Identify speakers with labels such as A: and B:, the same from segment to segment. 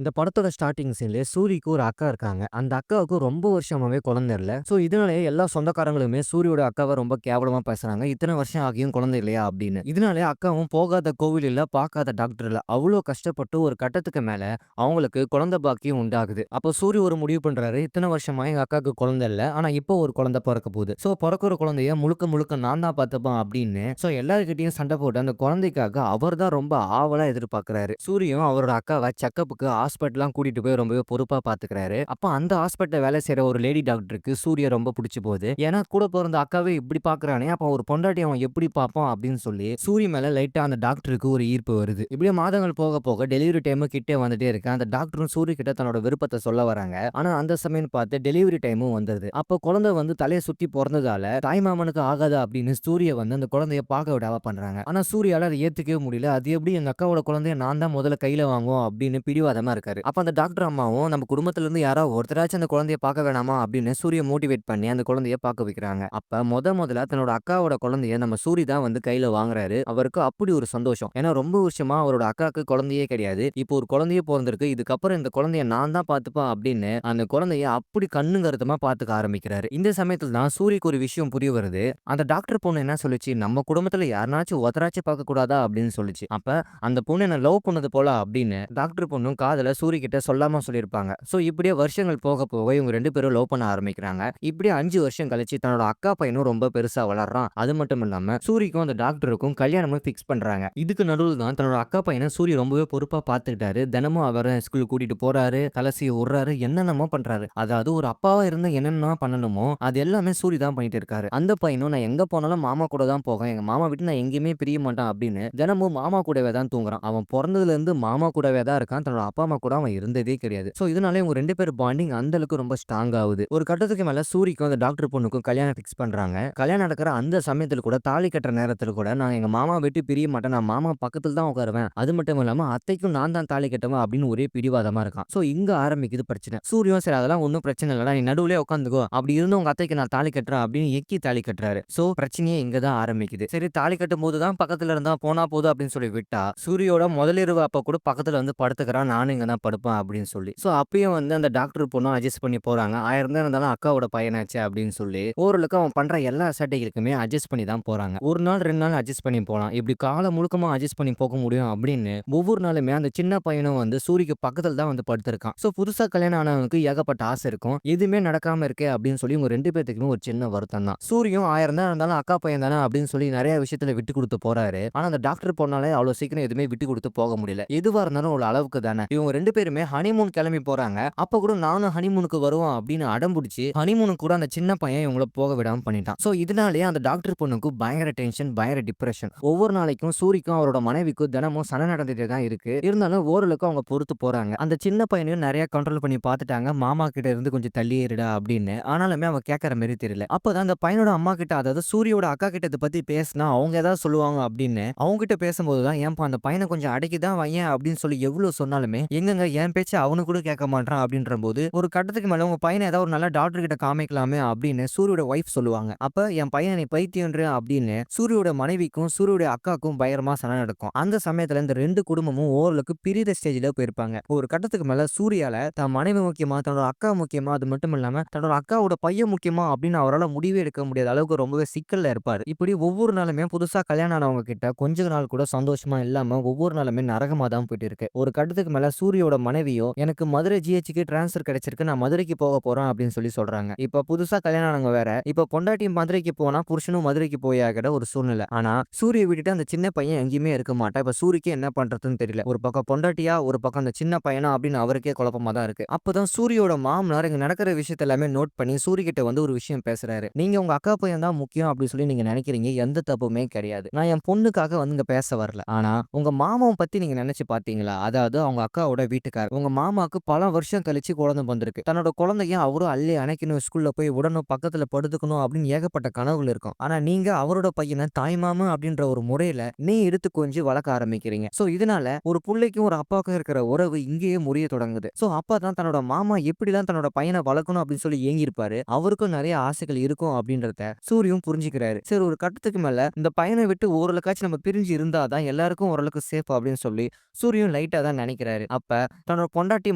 A: இந்த படத்தோட ஸ்டார்ட்டிங் சீன்லயே சூரிக்கு ஒரு அக்கா இருக்காங்க. அந்த அக்காவுக்கு ரொம்ப வருஷமாவே குழந்தை இல்ல. ஸோ இதனாலேயே எல்லா சொந்தக்காரங்களுமே சூரியோட அக்காவ ரொம்ப கேவலமா பேசுறாங்க. இத்தன வருஷம் ஆகியும் குழந்தை இல்லையா அப்படின்னு. இதனாலேயே அக்காவும் போகாத கோவில் இல்ல, பார்க்காத டாக்டர் இல்ல. அவ்ளோ கஷ்டப்பட்டு ஒரு கட்டத்துக்கு மேல அவங்களுக்கு குழந்தை பாக்கியம் உண்டாகுது. அப்போ சூரி ஒரு முடிவு பண்றாரு. இத்தன வருஷமா எங்க அக்காவுக்கு குழந்தை இல்ல. ஆனா இப்போ ஒரு குழந்தை பொறக்க போகுது. ஸோ பொறக்குற குழந்தைய முழுக்க முழுக்க நான் தான் பார்த்துப்பேன் அப்படின்னு. ஸோ எல்லார்கிட்டயும் சண்டை போட்டு அந்த குழந்தைக்காக அவர் தான் ரொம்ப ஆவலா எதிர்பார்க்கிறாரு. சூரியும் அவரோட அக்காவ செக்கப்புக்கு ஹாஸ்பிட்டல்லாம் கூட்டிட்டு போய் ரொம்பவே பொறுப்பா பார்த்துக்கிறாரு. அப்ப அந்த ஹாஸ்பிட்டல்ல வேலை செய்ற ஒரு லேடி டாக்டருக்கு சூரிய ரொம்ப புடிச்சு போகுது. ஏன்னா கூட பொறந்த அக்காவே இப்படி பார்க்குறானே, அப்ப ஒரு பொண்டாட்டிய அவன் எப்படி பார்ப்பான் அப்படின்னு சொல்லி சூரி மேல லைட்டா அந்த டாக்டருக்கு ஒரு ஈர்ப்பு வருது. இப்படியே மாதங்கள் போக போக டெலிவரி டைம் கிட்டே வந்துட்டே இருக்கு. அந்த டாக்டரும் சூரி கிட்ட தன்னோட விருப்பத்த சொல்ல வராங்க. ஆனா அந்த சமயம் பார்த்து டெலிவரி டைமும் வந்துருது. அப்ப குழந்தை வந்து தலைய சுத்தி பொறந்ததால தாய்மாமனுக்கு ஆகாது அப்படின்னு சூரிய வந்து அந்த குழந்தைய பார்க்க விடாம பண்றாங்க. ஆனா சூர்யால அத ஏத்துக்கவே முடியல. அது எப்படி எங்க அக்காவோட குழந்தைய நான் தான் முதல்ல கையில வாங்குவோம் அப்படின்னு பிடிவாதமா இருக்காரு. அப்ப அந்த டாக்டர் அம்மாவும் நம்ம குடும்பத்துல இருந்து யாராவது ஒருத்தராச்சும் அந்த குழந்தைய பார்க்க வேணாமா அப்படின்னு சூரிய மோட்டிவேட் பண்ணி அந்த குழந்தைய பார்க்க வைக்கிறாங்க. அப்ப முதல்ல தன்னோட அக்காவோட குழந்தைய நம்ம சூரி தான் வந்து கையில வாங்குறாரு. அவருக்கு அப்படி ஒரு சந்தோஷம். ஏன்னா ரொம்ப வருஷமா அவரோட அக்காவுக்கு குழந்தையே கிடையாது. இப்போ ஒரு குழந்தையே பொறந்திருக்கு. இதுக்கப்புறம் இந்த குழந்தைய நான் தான் பார்த்துப்பேன் அப்படின்னு அந்த குழந்தைய அப்படி கண்ணும் கருத்துமா பார்த்துக்க ஆரம்பிக்கிறாரு. இந்த சமயத்துல தான் சூரிக்கு ஒரு விஷயம் புரிய வருது. அந்த டாக்டர் பொண்ணு என்ன சொல்லுச்சு, நம்ம குடும்பத்துல யாருனாச்சும் ஒருத்தராச்சும் பார்க்க கூடாதா அப்படின்னு சொல்லுச்சு. அப்ப அந்த பொண்ணு என்ன லவ் பண்ணது போல அப்படின்னு டாக்டர் பொண்ணும் காதல சூரி கிட்ட சொல்லாம சொல்லியிருப்பாங்க. சோ இப்படியே வருஷங்கள் போக போக இவங்க 2 பேரும் லவ் பண்ண ஆரம்பிக்கிறாங்க. இப்படியே 5 வருஷம் கழிச்சு தன்னோட அக்கா பையனும் ரொம்ப பெருசா வளர்றான். அது மட்டும் இல்லாம சூரிக்கும் அந்த டாக்டருக்கும் கல்யாணமும் ஃபிக்ஸ் பண்றாங்க. இதுக்கு நடுவுல தான் தன்னோட அக்கா பையன சூரி ரொம்பவே பொறுப்பா பார்த்துக்கிட்டாரு. தினமும் அவர ஸ்கூலுக்கு கூட்டிட்டு போறாரு, தல சீவி விடுறாரு, என்னென்னமோ பண்றாரு. அதாவது ஒரு அப்பாவா இருந்து என்னென்ன பண்ணணுமோ அது எல்லாமே சூரி தான் பண்ணிட்டு இருக்காரு. அந்த பையனும் நான் எங்க போனாலும் மாமா கூட தான் போவேன். எங்க மாமா விட்டு நான் எங்கேயுமே பிரிய மாட்டேன் அப்படின்னு தினமும் மாமா கூடவே தான் தூங்குறான். அவன் பொறந்ததுல இருந்து மாமா கூடவே தான் இருக்கான். தன்னோட அப்பா, அம்மா கூட அவன் இருந்ததே கிடையாது. சோ இதனால இவங்க 2 பேர் பாண்டிங் அந்த அளவுக்கு ரொம்ப ஸ்ட்ராங் ஆகுது. ஒரு கட்டத்துக்கு மேல சூரிக்கும் அந்த டாக்டர் பொண்ணுக்கும் கல்யாணம் ஃபிக்ஸ் பண்றாங்க. கல்யாணம் நடக்கிற அந்த சமயத்துல கூட தாலி கட்டுற நேரத்துல கூட நான் எங்க மாமா விட்டு பிரிய மாட்டேன். நான் மாமா பக்கத்துல தான் உட்காருவேன். அது மட்டும் இல்லாம அத்தைக்கும் நான் தான் தாலி கட்டுவேன் அப்படின்னு ஒரே பிடிவாதமா இருக்கான். சோ இங்க ஆரம்பிக்குது பிரச்சனை. சூரியும் சரி அதெல்லாம் ஒண்ணும் பிரச்சனை இல்லடா. நீ நடுவுலயே உட்காந்துக்கோ. அப்படி இருந்தும் உங்க அத்தைக்கு நான் தாலி கட்டுறேன் அப்படின்னு எக்கி தாலி கட்டுறாரு. சோ பிரச்சனையே இங்க தான் ஆரம்பிக்குது. சரி தாலி கட்டும்போது தான் பக்கத்துல இருந்தா போனா போதும் அப்படின்னு சொல்லி விட்டா, சூரியோட முதலிரவு அப்ப கூட பக்கத்துல வந்து படுத்துக்கிறான். நானும் இங்க தான் படுப்பேன் அப்படின்னு சொல்லி. சோ அப்பயும் வந்து அந்த டாக்டர் பொண்ணும் அட்ஜஸ்ட் பண்ணி போறாங்க. 1000 தான் இருந்தாலும் அக்காவோட பையனாச்சே அப்படின்னு சொல்லி ஓரளவுக்கு அவன் பண்ற எல்லா சேட்டைகளுக்குமே அட்ஜஸ்ட் பண்ணி தான் போறாங்க. 1 நாள் 2 நாள் அட்ஜஸ்ட் பண்ணி போலாம். இப்படி காலம் முழுக்கமா அட்ஜஸ்ட் பண்ணி போக முடியும் அப்படின்னு ஒவ்வொரு நாளுமே அந்த சின்ன பையனும் வந்து சூரிக்கு பக்கத்துல தான் வந்து படுத்திருக்கான். சோ புதுசா கல்யாணம் ஆனவனுக்கு ஏகப்பட்ட ஆசை இருக்கும். எதுவுமே நடக்காம இருக்கே அப்படின்னு சொல்லி இவங்க 2 பேத்துக்குமே ஒரு சின்ன வருத்தம் தான். சூரியும் 1000 தான் இருந்தாலும் அக்கா பையன் தானே அப்படின்னு சொல்லி நிறைய விஷயத்துல விட்டு கொடுத்து போறாரு. ஆனா அந்த டாக்டர் பொண்ணாலே அவ்வளவு சீக்கிரம் எதுவுமே விட்டு கொடுத்து போக முடியல. எதுவா இருந்தாலும் ஒரு அளவுக்கு தானே. இவங்க 2 பேருமே ஹனிமூன் கிளம்பி போறாங்க. அப்ப கூட நானும் ஹனிமூனுக்கு வருவோம் அப்படின்னு அடம் பிடிச்சு ஹனிமூனுக்கு கூட அந்த சின்ன பையன் இவங்கள போக விடாம பண்ணிட்டான். சோ இதனாலேயே அந்த டாக்டர் பொண்ணுக்கு பயங்கர டென்ஷன், பயங்கர டிப்ரஷன். ஒவ்வொரு நாளைக்கும் சூரிக்கும் அவரோட மனைவிக்கும் தினமும் சண்டை நடந்துட்டே தான் இருக்கு. இருந்தாலும் ஓரளவுக்கு அவங்க பொறுத்து போறாங்க. அந்த சின்ன பையனையும் நிறைய கண்ட்ரோல் பண்ணி பார்த்துட்டாங்க. மாமா கிட்ட இருந்து கொஞ்சம் தள்ளியே இருடா அப்படின்னு. ஆனாலுமே அவன் கேட்கற மாதிரி தெரியல. அப்பதான் அந்த பையனோட அம்மா கிட்ட, அதாவது சூரியோட அக்கா கிட்ட இத பத்தி பேசினா அவங்க ஏதாவது சொல்லுவாங்க அப்படின்னு அவங்க கிட்ட பேசும்போது தான், ஏன்பா அந்த பையனை கொஞ்சம் அடக்கி தான் வையேன் அப்படின்னு சொல்லி எவ்வளவு சொன்னாலுமே எங்கங்க என் பேச்ச அவனு கூட கேட்க மாட்டான் அப்படின்ற போது ஒரு கட்டத்துக்கு மேல உங்க பையனை ஏதாவது ஒரு நல்ல டாக்டர் கிட்ட காமிக்கலாமே அப்படின்னு சூரியோட ஒய்ஃப் சொல்லுவாங்க. அப்ப என் பையனை பைத்தியன்ற அப்படின்னு சூரியோட மனைவிக்கும் சூரியோட அக்காக்கும் பயங்கரமா சண்டை நடக்கும். அந்த சமயத்துல இந்த 2 குடும்பமும் ஓரளவுக்கு பிரித ஸ்டேஜ்ல போயிருப்பாங்க. ஒரு கட்டத்துக்கு மேல சூர்யால தன் மனைவி முக்கியமா, தன்னோட அக்கா முக்கியமா, அது மட்டும் இல்லாம தன்னோட அக்காவோட பையன் முக்கியமா அப்படின்னு அவரால முடிவே எடுக்க முடியாத அளவுக்கு ரொம்பவே சிக்கல்ல இருப்பாரு. இப்படி ஒவ்வொரு நாளுமே புதுசா கல்யாணம் ஆனவங்க கிட்ட கொஞ்ச நாள் கூட சந்தோஷமா இல்லாம ஒவ்வொரு நாளுமே நரகமா தான் போயிட்டு இருக்கு. ஒரு கட்டத்துக்கு மேல சூரியோட மனைவியோ எனக்கு மதுரை ஜிஹெச்சுக்கு டிரான்ஸ்ஃபர் கிடைச்சிருக்கு, நான் மதுரைக்கு போக போறேன் அப்படின்னு சொல்லி சொல்றாங்க. இப்ப புதுசா கல்யாணம் ஆனவங்க வேற. இப்ப பொண்டாட்டி மதுரைக்கு போனா புருஷனும் மதுரைக்கு போய் ஆகிற ஒரு சூழ்நிலை. ஆனா சூரிய விட்டுட்டு அந்த சின்ன பையன் எங்கேயுமே இருக்க மாட்டான். இப்ப சூரிக்கு என்ன பண்றதுன்னு தெரியல. ஒரு பக்கம் பொண்டாட்டியா, ஒரு பக்கம் அந்த சின்ன பையனா அப்படின்னு அவருக்கே குழப்பமா தான் இருக்கு. அப்பதான் சூரியோட மாமனார் இங்க நடக்கிற விஷயத்த எல்லாமே நோட் பண்ணி சூரி கிட்ட வந்து ஒரு விஷயம் பேசுறாரு. நீங்க உங்க அக்கா பையன் தான் முக்கியம் அப்படின்னு சொல்லி நீங்க நினைக்கிறீங்க. எந்த தப்புமே கிடையாது. நான் என் பொண்ணுக்காக வந்து இங்க பேச வரல. ஆனா உங்க மாமாவ பத்தி நீங்க நினைச்சு பார்த்தீங்களா? அதாவது அவங்க அக்காவோட வீட்டுக்காரர். உங்க மாமாக்கு பல வருஷம் கழிச்சு குழந்தை வந்திருக்கு. தன்னோட குழந்தைய அவரும் அள்ளி அணைக்கணும், ஸ்கூல்ல போய் விடணும், பக்கத்துல படுத்துக்கணும் அப்படின்னு ஏகப்பட்ட கனவுகள் இருக்கும். ஆனா நீங்க அவரோட பையன தாய்மாமன் அப்படின்ற ஒரு முறையில எடுத்து கொஞ்சம் வளர்க்க ஆரம்பிக்கிறீங்க. சோ இதனால ஒரு புள்ளைக்கும் ஒரு அப்பாவுக்கும் இருக்கிற உறவு இங்கேயே முறிய தொடங்குது. சோ அப்பதான் தன்னோட மாமா எப்படிலாம் தன்னோட பையன வளர்க்கணும் அப்படின்னு சொல்லி ஏங்கியிருப்பாரு. அவருக்கும் நிறைய ஆசைகள் இருக்கும் அப்படின்றத சூரியும் புரிஞ்சுக்கிறாரு. சரி ஒரு கட்டத்துக்கு மேல இந்த பையனை விட்டு ஓரளவுக்காச்சும் நம்ம பிரிஞ்சு இருந்தாதான் எல்லாருக்கும் ஓரளவுக்கு சேஃப் அப்படின்னு சொல்லி சூரியும் லைட்டா தான் நினைக்கிறாரு. அப்ப தன்னோட பொண்டாட்டி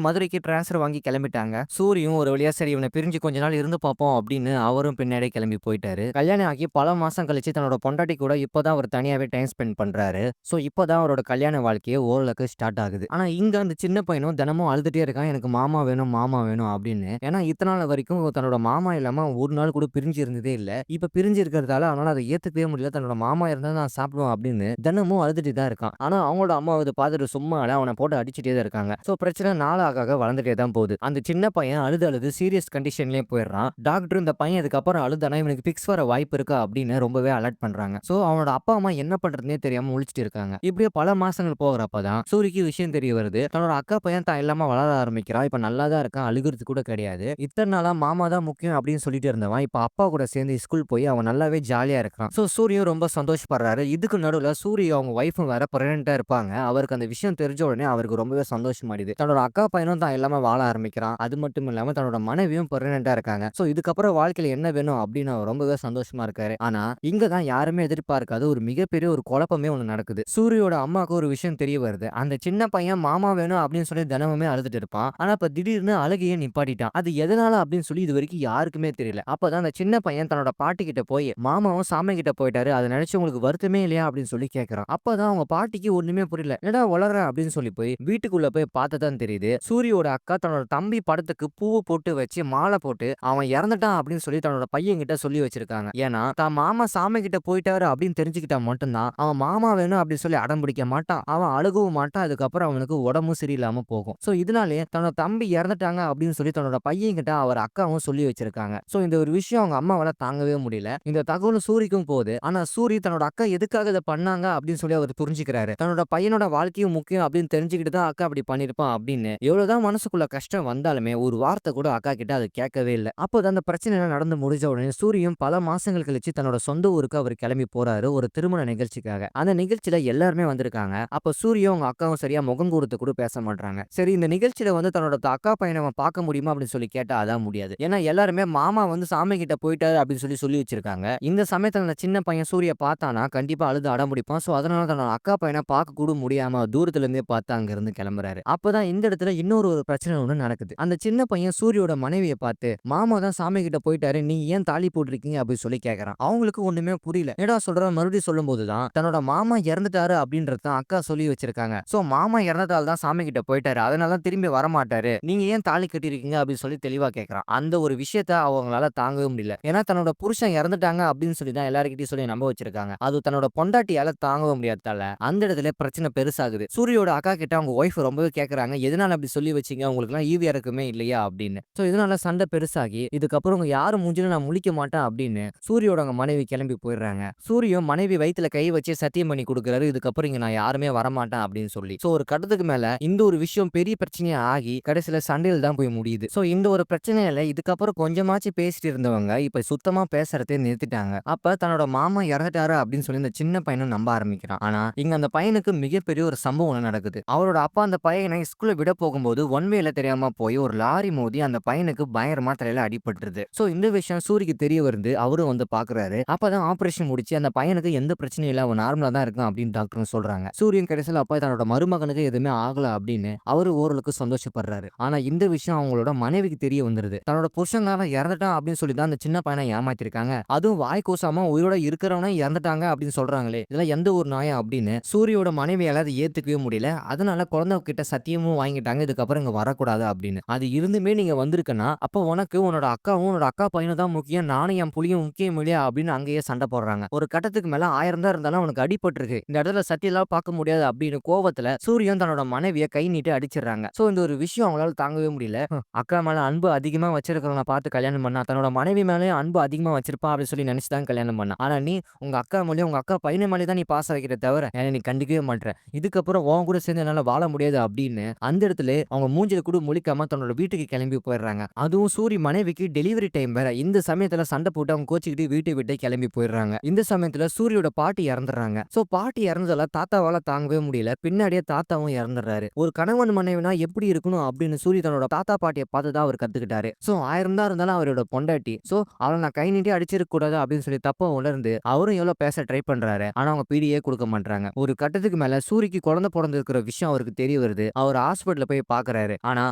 A: மதுரைக்கு ட்ரான்ஸ்ஃபர் வாங்கி கிளம்பிட்டாங்க. சூரியும் ஒரு வழியா சரி இவன பிரிஞ்சு கொஞ்ச நாள் இருந்து பார்ப்போம் அப்படின்னு அவரும் பின்னாடியே கிளம்பி போயிட்டாரு. கல்யாணம் ஆகி பல மாசம் கழிச்சு தன்னோட பொண்டாட்டி கூட இப்பதான் அவர் தனியாவே டைம் ஸ்பெண்ட் பண்றாரு. சோ இப்பதான் அவரோட கல்யாண வாழ்க்கையே ஓரளவுக்கு ஸ்டார்ட் ஆகுது. ஆனா இங்க அந்த சின்ன பையனும் தினமும் அழுதுட்டே இருக்கான். எனக்கு மாமா வேணும், மாமா வேணும் அப்படின்னு. ஏன்னா இத்தன நாள் வரைக்கும் தன்னோட மாமா இல்லாம ஒரு நாள் கூட பிரிஞ்சு இருந்ததே இல்ல. இப்ப பிரிஞ்சு இருக்கிறதால அவனால அதை ஏத்துக்கவே முடியல. தன்னோட மாமா இருந்தா நான் சாப்பிடுவேன் அப்படின்னு தினமும் அழுதுட்டு தான் இருக்கான். ஆனா அவங்களோட அம்மா இத பார்த்துட்டு சும்மால அவன போட்டு அடிச்சுட்டே தான் இருக்காங்க. சோ பிரச்சனை நாளாக ஆக வளர்ந்துட்டே தான் போகுது. அந்த சின்ன பையன் அழுது அழுது சீரியஸ் கண்டிஷன்லயே போயிடுறான். டாக்டர் இந்த பையன் இதுக்கப்புறம் அழுதானா இவனுக்கு பிக்ஸ் வர வாய்ப்பு இருக்கா அப்படின்னு ரொம்பவே அலர்ட் பண்றாங்க. சோ அவனோட அப்பா அம்மா என்ன பண்றதுன்னே தெரியாம முழிச்சிட்டு இருக்காங்க. இப்படியே பல மாசங்கள் போகிறப்பதான் சூரிக்கு விஷயம் தெரிய வருது. தன்னோட அக்கா பையன் தான் இல்லாம வளர ஆரம்பிக்கிறான். இப்ப நல்லா தான் இருக்கான். அழுகுறது கூட கிடையாது. இத்தனை நாளா மாமா தான் முக்கியம் அப்படின்னு சொல்லிட்டு இருந்தவன் இப்ப அப்பா கூட சேர்ந்து ஸ்கூல் போய் அவன் நல்லாவே ஜாலியா இருக்கான். சோ சூரியும் ரொம்ப சந்தோஷப்படுறாரு. இதுக்கு நடுவுல சூரி அவங்க ஒய்ஃபும் வேற பிரெக்னன்ட்டா இருப்பாங்க. அவருக்கு அந்த விஷயம் தெரிஞ்ச உடனே அவருக்கு ரொம்பவே சந்தோஷமாயிடுது. தன்னோட அக்கா பையனும் தான் இல்லாம வாழ ஆரம்பிக்கிறான். அது மட்டும் இல்லாம தன்னோட மனைவியும் பிரெக்னன்ட்டா இருக்காங்க. சோ இதுக்கப்புறம் வாழ்க்கையில என்ன வேணும் அப்படின்னு அவர் ரொம்பவே சந்தோஷமா இருக்காரு. ஆனா இங்க தான் யாருமே எதிர்பார்க்காத ஒரு மிகப்பெரிய ஒரு குழப்பமே ஒண்ணு நடக்குது. சூரியோட அம்மாவுக்கு ஒரு விஷயம் தெரிய வருது. அந்த சின்ன பையன் மாமா வேணும் அப்படின்னு சொல்லி தினமுமே அழுதுட்டு இருப்பான். ஆனா இப்ப திடீர்னு அழுகையே நிப்பாட்டிட்டான். அது எதனால அப்படின்னு சொல்லி இதுவரைக்கும் யாருக்குமே தெரியல. அப்பதான் அந்த சின்ன பையன் தன்னோட பாட்டி கிட்ட போய் மாமாவும் சாமி கிட்ட போயிட்டாரு. அதை நினைச்சு உங்களுக்கு வருத்தமே இல்லையா அப்படின்னு சொல்லி கேட்கறான். அப்பதான் அவங்க பாட்டிக்கு ஒண்ணுமே புரியல. என்னடா வளர்ற அப்படின்னு சொல்லி போய் வீட்டுக்குள்ள போய் பார்த்ததான் தெரியுது. சூரியோட அக்கா தன்னோட தம்பி படத்துக்கு பூவு போட்டு வச்சு மாலை போட்டு அவன் இறந்துட்டான் அப்படின்னு சொல்லி தன்னோட பையன் கிட்ட சொல்லி வச்சிருக்காங்க. ஏன்னா தான் மாமா சாமி கிட்ட போயிட்டாரு அப்படின்னு தெரிஞ்சுக்கிட்டா மட்டும்தான் அவன் மாமா வேணும் அப்படின்னு சொல்லி அடம் பிடிக்க மாட்டான். அவன் அழுகவும் மாட்டான். அதுக்கப்புறம் அவனுக்கு உடம்பும் சரியில்லாம போகும். சோ இதனாலே தன்னோட தம்பி இறந்துட்டாங்க அப்படின்னு சொல்லி தன்னோட பையன் கிட்ட அவர் அக்காவும் சொல்லி வச்சிருக்காங்க. சோ இந்த ஒரு விஷயம் அவங்க அம்மாவால தாங்கவே முடியல. இந்த தகவல் சூரிக்கும் போகுது. ஆனா சூரி தன்னோட அக்கா எதுக்காக இதை பண்ணாங்க அப்படின்னு சொல்லி அவர் புரிஞ்சுக்கிறாரு. தன்னோட பையனோட வாழ்க்கையும் முக்கியம் அப்படின்னு தெரிஞ்சுக்கிட்டு தான் அக்கா அப்படி பண்ணிருப்பான் அப்படின்னு எவ்வளவுதான் மனசுக்குள்ள கஷ்டம் வந்தாலுமே ஒரு வார்த்தை கூட அக்கா கிட்ட அது கேட்கவே இல்லை. அப்போதான் அந்த பிரச்சனை எல்லாம் நடந்து முடிஞ்ச உடனே சூரியும் பல மாசங்கள் கழிச்சு தன்னோட சொந்த ஊருக்கு அவர் கிளம்பி போறாரு ஒரு திருமண நிகழ்ச்சிக்காக. அந்த நிகழ்ச்சியில எல்லாருமே வந்திருக்காங்க. அப்ப சூரியும் அவங்க அக்காவும் சரியா முகம் கொடுத்து கூட பேச மாட்டாங்க. சரி இந்த நிகழ்ச்சியில வந்து தன்னோட அக்கா பையனை அவன் பார்க்க முடியுமா அப்படின்னு சொல்லி கேட்டா அதான் முடியாது. ஏன்னா எல்லாருமே மாமா வந்து சாமி கிட்ட போயிட்டாரு அப்படின்னு சொல்லி வச்சிருக்காங்க. இந்த சமயத்துல அந்த சின்ன பையன் சூரிய பார்த்தானா கண்டிப்பா அழுது அடம் பிடிப்பான். சோ அதனால தன்னோட அக்கா பையனை பார்க்க கூட முடியாம தூரத்துல இருந்தே பார்த்து அங்க இருந்து கிளம்புறாரு. அப்பதான் இந்த இடத்துல இன்னொரு ஒரு பிரச்சனை ஒண்ணு நடக்குது. அந்த சின்ன பையன் சூரியோட மனைவியை பார்த்து மாமா தான் சாமி கிட்ட போயிட்டாரு, நீங்க ஏன் தாலி போட்டிருக்கீங்க அப்படின்னு சொல்லி கேட்கறான். அவங்களுக்கு ஒண்ணுமே புரியல. என்னடா சொல்ற மறுபடியும் சொல்லும் போதுதான் தன்னோட மாமா இறந்துட்டாரு அப்படின்றத அக்கா சொல்லி வச்சிருக்காங்க. சோ மாமா இறந்ததால தான் சாமி கிட்ட போயிட்டாரு, அதனால தான் திரும்பி வரமாட்டாரு, நீங்க ஏன் தாலி கட்டிருக்கீங்க அப்படின்னு சொல்லி தெளிவா கேட்கறான். அந்த ஒரு விஷயத்த அவங்களால தாங்கவே முடியல. ஏன்னா தன்னோட புருஷன் இறந்துட்டாங்க அப்படின்னு சொல்லி தான் எல்லாருக்கிட்டையும் சொல்லி நம்ப வச்சிருக்காங்க. அது தன்னோட பொண்டாட்டியால தாங்கவே முடியாதால அந்த இடத்துல பிரச்சனை பெருசாகுது. சூரியோட அக்கா கிட்ட அவங்க ஒய்ஃப் ரொம்பவே கேட்கறாங்க, எதனால அப்படி சொல்லி வச்சீங்க, உங்களுக்கு எல்லாம் ஈவு இறக்கமே இல்லையா அப்படின்னு. சோ இதனால சண்டை பெருசாகி இதுக்கப்புறம் உங்க யாரு மூஞ்சிலும் நான் முழிக்க மாட்டேன் அப்படின்னு சூரியோட அவங்க மனைவி கிளம்பி போயிடுறாங்க. சூரியும் மனைவி வயித்துல கை வச்சு சத்தியம் பண்ணி கொடுக்குறாரு, இதுக்கப்புறம் இங்க நான் யாருமே வரமாட்டேன் அப்படின்னு சொல்லி. சோ ஒரு கட்டத்துக்கு மேல இந்த ஒரு விஷயம் பெரிய பிரச்சனையா ஆகி கடைசியில சண்டையில் தான் போய் முடியுது. சோ இந்த ஒரு பிரச்சனையில இதுக்கப்புறம் கொஞ்சமாச்சும் பேசிட்டு இருந்தவங்க இப்ப சுத்தமா பேசுறதே நிறுத்திட்டாங்க. அப்ப தன்னோட மாமா இறந்துட்டாரு அப்படின்னு சொல்லி இந்த சின்ன பையனும் நம்ப ஆரம்பிக்கிறான். ஆனா இங்க அந்த பையனுக்கு மிகப்பெரிய ஒரு சம்பவம் ஒண்ணு நடக்குது. அவரோட அப்பா அந்த பையனை ஸ்கூல்ல விட போகும்போது ஒன்வேல தெரியாம போய் ஒரு லாரி மோதி அந்த பையனுக்கு பயங்கரமா தலையில அடிபட்டுருது. சோ இந்த விஷயம் சூரிக்கு தெரிய வருது. அவரும் வந்து பாக்குறாரு. அப்பதான் ஆபரேஷன் முடிச்சு அந்த பையனுக்கு எந்த பிரச்சனையும் இல்ல, அவன் நார்மலா தான் இருக்கான் அப்படின்னு டாக்டரும் சொல்றாங்க. சூரியன் கடைசியில அப்பா தன்னோட மருமகனுக்கு எதுவுமே ஆகல அப்படின்னு அவரு ஓரளவுக்கு சந்தோஷப்படுறாரு. ஆனா இந்த விஷயம் அவங்களோட மனைவிக்கு தெரிய வந்துருது. தன்னோட புருஷனால இறந்துட்டான் அப்படின்னு சொல்லி தான் அந்த சின்ன பையனை ஏமாத்திருக்காங்க. அதுவும் வாய் கூசாம உயிரோட இருக்கிறவனே இறந்துட்டாங்க அப்படின்னு சொல்றாங்களே, இதெல்லாம் எந்த ஒரு நியாயம் அப்படின்னு சூரியோட மனைவியால அதை ஏத்துக்கவே முடியல. அதனால குழந்தை கிட்ட சத்தியமும் வாங்கிட்டாங்க, இதுக்கப்புறம் இங்க வரக்கூடாது அப்படின்னு. அது இருந்துமே நீங்க வந்திருக்கனா அப்ப உனக்கு உன்னோட அக்காவும் உன்னோட அக்கா பையனும் தான் முக்கியம், நானும் என் புள்ளியும் முக்கியம் இல்லையா அப்படின்னு அங்கேயே சண்டை போடுறாங்க. ஒரு கட்டத்துக்கு மேல 1000 தான் இருந்தாலும் அவனுக்கு அடிபட்டிருக்கு, இந்த இடத்துல சத்தியெல்லாம் பார்க்க முடியாது அப்படின்னு கோவத்துல சூரியன் தன்னோட மனைவியை கை நீட்டி அடிச்சிடுறாங்க. சோ இந்த ஒரு விஷயம் அவங்களால தாங்கவே முடியல. அக்கா மேல அன்பு அதிகமா வச்சிருக்கிறவனை பார்த்து கல்யாணம் பண்ணா தன்னோட மனைவி மேலேயும் அன்பு அதிகமா வச்சிருப்பா அப்படின்னு சொல்லி நினைச்சுதான் கல்யாணம் பண்ணா. ஆனா நீ உங்க அக்கா மேலேயும் உங்க அக்கா பையன் மேலே தான் நீ பாசம் வைக்கிற தவிர என்னை நீ கண்டிக்கவே மாட்டேற, இதுக்கப்புறம் உன் கூட சேர்ந்து என்னால வாழ முடியாது அப்படின்னு அந்த இடத்துல அவங்க மூஞ்சில கூட முழிக்காம தன்னோட வீட்டுக்கு கிளம்பி போயிடுறாங்க. அதுவும் சூரி மனைவிக்கு டெலிவரி டைம் வேற. இந்த சமயத்துல சண்டை போட்டு அவங்க கோச்சிக்கிட்டு வீட்டை விட்டு கிளம்பி போயிடுறாங்க. இந்த சமயத்துல சூரியோட பாட்டி இறந்துடுறாங்க. சோ பாட்டி இறந்ததால தாத்தாவால தாங்கவே முடியல. பின்னாடியே தாத்தாவும் இறந்துடுறாரு. ஒரு கணவன் மனைவினா எப்படி இருக்கணும் அப்படின்னு சூரி தன்னோட தாத்தா பாட்டியை பார்த்துதான் அவர் கத்துக்கிட்டாரு. சோ 1000 தான் இருந்தாலும் அவரோட பொண்டாட்டி, சோ அவளை நான் கை நீட்டி அடிச்சிருக்க கூடாது அப்படின்னு சொல்லி தப்பா உணர்ந்து அவரும் எவ்வளவு பேச ட்ரை பண்றாரு. ஆனா அவங்க பீடியே கொடுக்க மாட்டாங்க. ஒரு கட்டத்துக்கு மேல சூரிக்கு குழந்தை பிறந்திருக்கிற விஷயம் அவருக்கு தெரிய வருது. வருது. அவர் ஹாஸ்பிட்டல்ல போய் பார்க்குறாரு. ஆனா,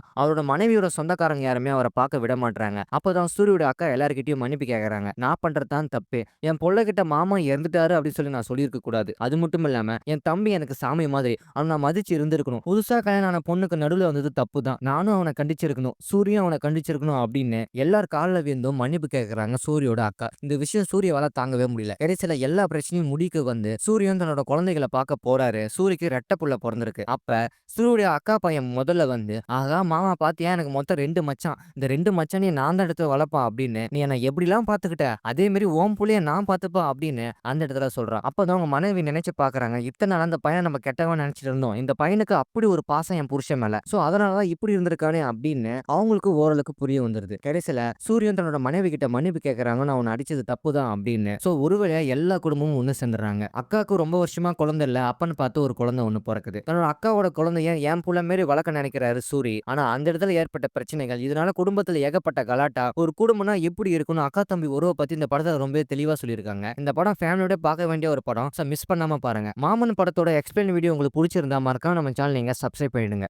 A: அவரோட மனைவியோட சொந்தக்காரங்க யாருமே அவர பார்க்க விட மாட்றாங்க. அப்பதான் சூரியோட அக்கா எல்லார்கிட்டயும் மன்னிப்பு கேட்கறாங்க. நான் பண்றது தான் தப்பு. என் புள்ளகிட்ட மாமா இறந்துட்டாரு அப்படின்னு சொல்லி நான் சொல்லியிருக்க கூடாது. அது மட்டும் இல்லாம என் தம்பி எனக்கு சாமி மாதிரி. அவன நான் மதிச்சு இருந்திருக்கணும். புதுசா கல்யாணம் ஆன பொண்ணுக்கு நடுவுல வந்தது தப்பு தான். நானும் அவன கண்டிச்சிருக்கணும். சூரியும் அவன கண்டிச்சிருக்கணும் அப்படின்னு எல்லார் கால்ல விழுந்தும் மன்னிப்பு கேட்கறாங்க சூரியோட அக்கா. இந்த விஷயம் சூர்யாவால தாங்கவே முடியல. கடைசியில எல்லா பிரச்சனையும் முடிவுக்கு வந்து சூரியன் தன்னோட குழந்தைகள பார்க்க போறாரு. சூரிக்கு ரெட்ட புள்ள பொறந்திருக்கு. அப்ப சூரியோட அக்கா பையன் முதல்ல வந்து, "ஆகா மாமா பாத்தியா எனக்கு மொத்தம் 2 மச்சான். இந்த 2 மச்சானையும் நான் தான் எடுத்து வளர்ப்பேன் அப்படின்னு. நீ என்ன எப்படிலாம் பார்த்துக்கிட்ட, அதே மாரி உன் புள்ளைய நான் பார்த்துப்பேன்" அப்படின்னு அந்த இடத்துல சொல்றான். அப்பதான் அவங்க மனைவி நினைச்சு பார்க்கறாங்க. இத்தன நாள் அந்த பையன நம்ம கெட்டவன்னு நினைச்சிட்டு இருந்தோம். இந்த பையனுக்கு அப்படி ஒரு பாசம் என் புருஷன் மேல. சோ அதனால தான் இப்படி இருந்திருக்கானே அப்படின்னு அவங்களுக்கு ஓரளவுக்கு புரிய வந்துருது. கடைசியில சூரியன் தன்னோட மனைவி கிட்ட மன்னிப்பு கேட்கறாங்க. நான் உன்ன அடிச்சது தப்பு தான் அப்படின்னு. சோ ஒரு வழியா எல்லா குடும்பமும் ஒண்ணு சேர்ந்துடுறாங்க. அக்காவுக்கு ரொம்ப வருஷமா குழந்தை இல்ல. அப்பன்னு பார்த்து ஒரு குழந்தை ஒண்ணு பொறக்குது. தன்னோட அக்காவோட குழந்தைய என் புள்ள மாரி வளர்க்க நினைக்கிறாரு சூரி. ஆனா அந்த இடத்துல ஏற்பட்ட பிரச்சனைகள், இதனால குடும்பத்துல ஏகப்பட்ட கலாட்டா. ஒரு குடும்பம்னா எப்படி இருக்கணும், அக்கா தம்பி உறவ பத்தி இந்த படத்துல ரொம்பவே தெளிவா சொல்லியிருக்காங்க. இந்த படம் ஃபேமிலியோட பார்க்க வேண்டிய ஒரு படம். சோ மிஸ் பண்ணாம பாருங்க. மாமன் படத்தோட எக்ஸ்பிளைன் வீடியோ உங்களுக்கு புடிச்சிருந்தா மறக்காம நம்ம சேனல் நீங்க சப்ஸ்கிரைப் பண்ணிடுங்க.